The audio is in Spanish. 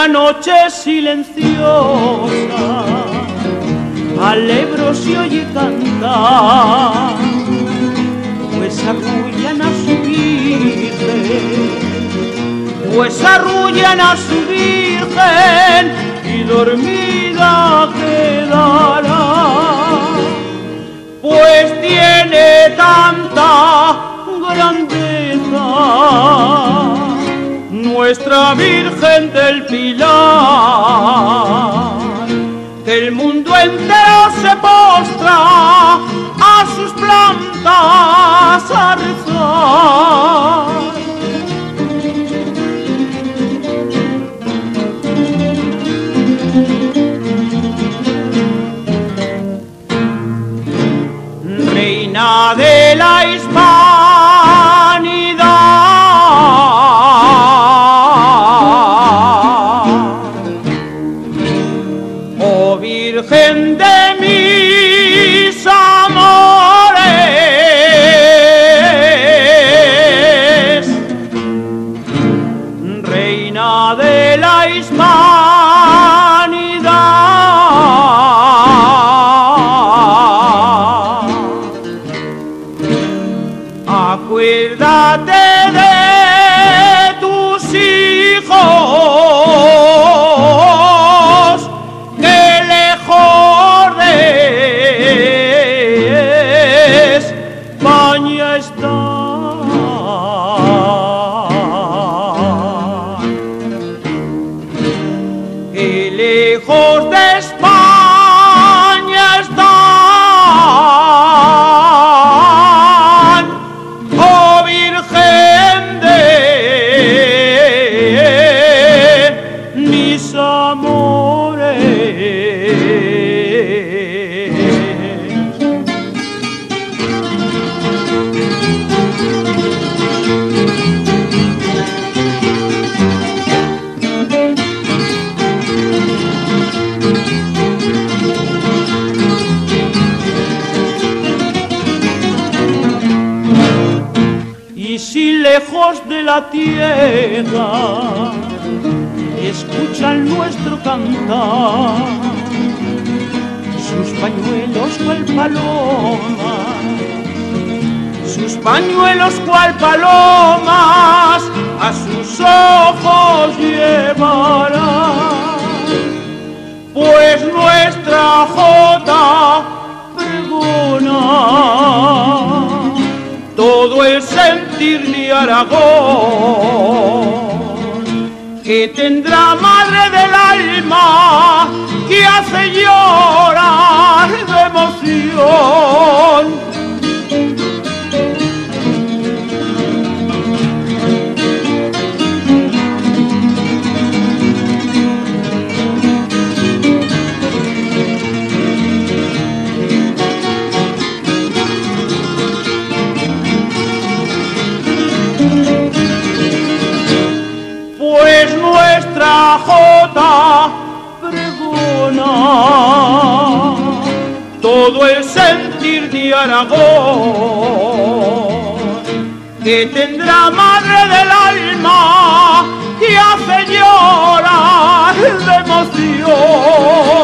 la noche silenciosa al Ebro se oye cantar, pues arrullan a su Virgen, pues arrullan a su Virgen y dormida quedará, pues tiene tanta grandeza nuestra Virgen del Pilar, que el mundo entero se postra a sus plantas a rezar. Reina de la Virgen de mis amores, reina de la hispanidad, acuérdate de tus hijos, que lejos de España están, oh Virgen de mis amores. Y si lejos de la tierra escuchan nuestro cantar, sus pañuelos cual palomas, sus pañuelos cual palomas a sus ojos llevarán, pues nuestra jota pregona todo el sentir de Aragón, que tendrá madre del alma que hace llorar de emoción. Pues nuestra jota pregona todo el sentir de Aragón, que tendrá madre del alma que hace llorar de emoción.